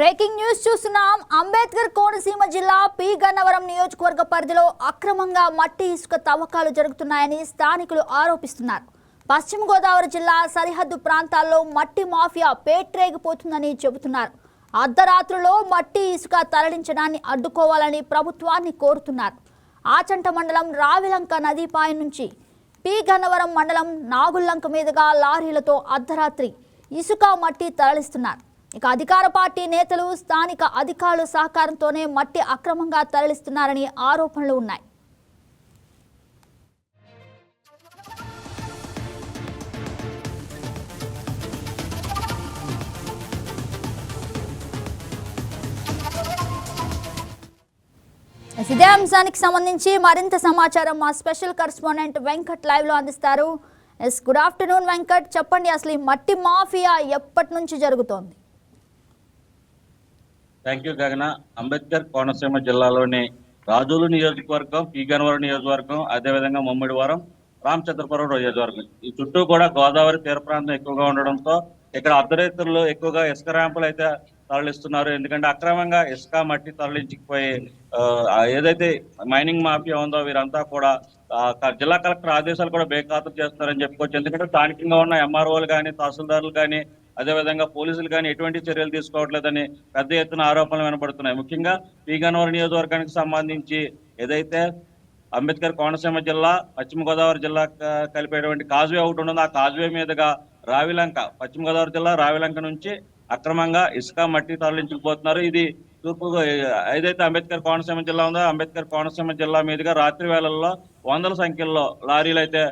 Breaking news చూస్తున్నాం. అంబేద్కర్ కోనసీమ జిల్లా P Gannavaram నియోజకవర్గ పరిధిలో అక్రమంగా మట్టి ఇసుక తవ్వకాలు జరుగుతున్నాయని స్థానికులు ఆరోపిస్తున్నారు. పశ్చిమ గోదావరి జిల్లా సరిహద్దు ప్రాంతాల్లో మట్టి మాఫియా పేట్రేగిపోతుందని చెబుతున్నారు. అర్ధరాత్రుల్లో మట్టి ఇసుక తరలించడాన్ని అడ్డుకోవాలని ప్రభుత్వాన్ని కోరుతున్నారు. ఆచంట మండలం రావిలంక నదీపాయ నుంచి పి గన్నవరం మండలం నాగుల్లంక మీదుగా లారీలతో అర్ధరాత్రి ఇసుక మట్టి తరలిస్తున్నారు. ఇక అధికార పార్టీ నేతలు స్థానిక అధికారుల సహకారంతోనే మట్టి అక్రమంగా తరలిస్తున్నారని ఆరోపణలు ఉన్నాయి. ఇదే అంశానికి సంబంధించి మరింత సమాచారం మా స్పెషల్ కరెస్పాండెంట్ వెంకట్ లైవ్ లో అందిస్తారు. గుడ్ ఆఫ్టర్నూన్ వెంకట్, చెప్పండి అసలు ఈ మట్టి మాఫియా ఎప్పటి నుంచి జరుగుతోంది? థ్యాంక్ యూ గగన. అంబేద్కర్ కోనసీమ జిల్లాలోని రాజోలు నియోజకవర్గం, పి గన్నవరం నియోజకవర్గం, అదేవిధంగా ముమ్మిడివరం, రామచంద్రపురం నియోజకవర్గం ఈ చుట్టూ కూడా గోదావరి తీర ప్రాంతం ఎక్కువగా ఉండడంతో ఇక్కడ అర్ధరైతులు ఎక్కువగా ఇసుక ర్యాంపులు అయితే తరలిస్తున్నారు. ఎందుకంటే అక్రమంగా ఇసుక మట్టి తరలించకపోయి ఏదైతే మైనింగ్ మాఫియా ఉందో వీరంతా కూడా జిల్లా కలెక్టర్ ఆదేశాలు కూడా బేఖాతరు చేస్తున్నారని చెప్పుకోవచ్చు. ఎందుకంటే స్థానికంగా ఉన్న ఎంఆర్ఓలు కానీ, తహసీల్దారులు కానీ, అదేవిధంగా పోలీసులు కానీ ఎటువంటి చర్యలు తీసుకోవట్లేదని పెద్ద ఎత్తున ఆరోపణలు వినపడుతున్నాయి. ముఖ్యంగా పి గన్నవరం నియోజకవర్గానికి సంబంధించి ఏదైతే అంబేద్కర్ కోనసీమ జిల్లా, పశ్చిమ గోదావరి జిల్లా కలిపేటువంటి కాజ్వే ఒకటి ఉండదో ఆ కాజ్వే మీదుగా రావిలంక, పశ్చిమ గోదావరి జిల్లా రావిలంక నుంచి అక్రమంగా ఇసుక మట్టి తరలించుకుపోతున్నారు. ఇది తూర్పు ఏదైతే అంబేద్కర్ కోనసీమ జిల్లా ఉందో అంబేద్కర్ కోనసీమ జిల్లా మీదుగా రాత్రి వేళల్లో వందల సంఖ్యలో లారీలు అయితే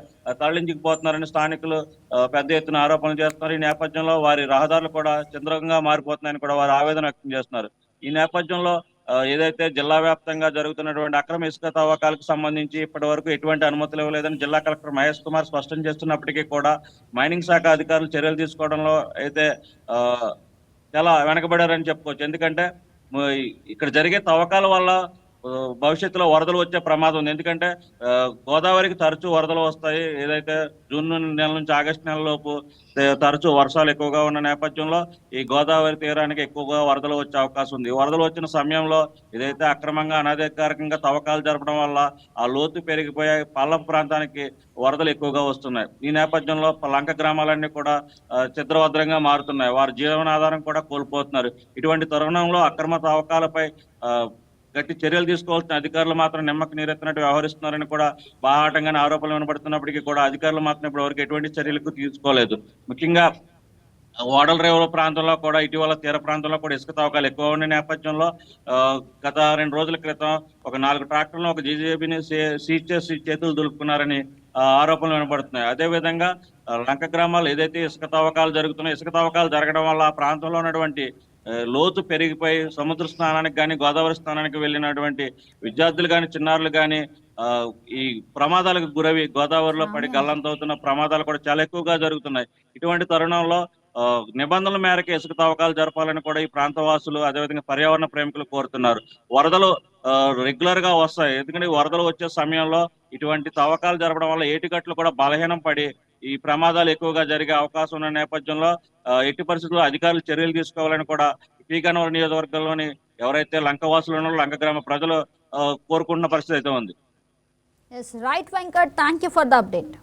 తరలించుకుపోతున్నారని స్థానికులు పెద్ద ఎత్తున ఆరోపణలు చేస్తున్నారు. ఈ నేపథ్యంలో వారి రహదారులు కూడా చంద్రంగా మారిపోతున్నాయని కూడా వారు ఆవేదన వ్యక్తం చేస్తున్నారు. ఈ నేపథ్యంలో ఏదైతే జిల్లా వ్యాప్తంగా జరుగుతున్నటువంటి అక్రమ ఇసుక తవ్వకాలకు సంబంధించి ఇప్పటి వరకు ఎటువంటి అనుమతులు ఇవ్వలేదని జిల్లా కలెక్టర్ మహేష్ కుమార్ స్పష్టం చేస్తున్నప్పటికీ కూడా మైనింగ్ శాఖ అధికారులు చర్యలు తీసుకోవడంలో అయితే చాలా వెనకబడారని చెప్పుకోవచ్చు. ఎందుకంటే ఇక్కడ జరిగే తవ్వకాల వల్ల భవిష్యత్తులో వరదలు వచ్చే ప్రమాదం ఉంది. ఎందుకంటే గోదావరికి తరచూ వరదలు వస్తాయి. ఏదైతే జూన్ నెల నుంచి ఆగస్టు నెల లోపు తరచూ వర్షాలు ఎక్కువగా ఉన్న నేపథ్యంలో ఈ గోదావరి తీరానికి ఎక్కువగా వరదలు వచ్చే అవకాశం ఉంది. వరదలు వచ్చిన సమయంలో ఏదైతే అక్రమంగా అనధికారికంగా తవ్వకాలు జరపడం వల్ల ఆ లోతు పెరిగిపోయే పల్లపు ప్రాంతానికి వరదలు ఎక్కువగా వస్తున్నాయి. ఈ నేపథ్యంలో లంక గ్రామాలన్నీ కూడా చిద్రవద్రంగా మారుతున్నాయి. వారి జీవనాధారం కూడా కోల్పోతున్నారు. ఇటువంటి తరుణంలో అక్రమ తవ్వకాలపై గట్టి చర్యలు తీసుకోవాల్సిన అధికారులు మాత్రం నిమ్మకు నీరెత్తినట్టు వ్యవహరిస్తున్నారని కూడా బాహాటంగానే ఆరోపణలు వినబడుతున్నప్పటికీ కూడా అధికారులు మాత్రం ఇప్పటి వరకు ఎటువంటి చర్యలకు తీసుకోలేదు. ముఖ్యంగా ఓడల రేవుల ప్రాంతంలో కూడా ఇటీవల తీర ప్రాంతంలో కూడా ఇసుక తవ్వకాలు ఎక్కువ ఉన్న నేపథ్యంలో గత 2 రోజుల క్రితం ఒక 4 ట్రాక్టర్లను ఒక జీజేబీని సీజ్ చేసి చేతులు దులుపుకున్నారని ఆరోపణలు వినబడుతున్నాయి. అదేవిధంగా లంక గ్రామాలు ఏదైతే ఇసుక తవ్వకాలు జరుగుతున్నాయో ఇసుక తవ్వకాలు జరగడం వల్ల ఆ ప్రాంతంలో ఉన్నటువంటి లోతు పెరిగిపోయి సముద్ర స్నానానికి కానీ, గోదావరి స్నానానికి వెళ్ళినటువంటి విద్యార్థులు కానీ, చిన్నారులు కానీ ఈ ప్రమాదాలకు గురవి గోదావరిలో పడి గల్లంతవుతున్న ప్రమాదాలు కూడా చాలా ఎక్కువగా జరుగుతున్నాయి. ఇటువంటి తరుణంలో నిబంధనల మేరకు ఇసుక తవ్వకాలు జరపాలని కూడా ఈ ప్రాంత వాసులు, అదేవిధంగా పర్యావరణ ప్రేమికులు కోరుతున్నారు. వరదలు రెగ్యులర్ గా వస్తాయి. ఎందుకంటే వరదలు వచ్చే సమయంలో ఇటువంటి తవ్వకాలు జరపడం వల్ల ఏటిగట్లు కూడా బలహీనం పడి ఈ ప్రమాదాలు ఎక్కువగా జరిగే అవకాశం ఉన్న నేపథ్యంలో ఎట్టి పరిస్థితుల్లో అధికారులు చర్యలు తీసుకోవాలని కూడా పి గన్నవరం నియోజకవర్గంలోని ఎవరైతే లంకవాసులు ఉన్నారో లంక గ్రామ ప్రజలు కోరుకుంటున్న పరిస్థితి అయితే ఉంది. Yes, right, Venkat. Thank you for the update.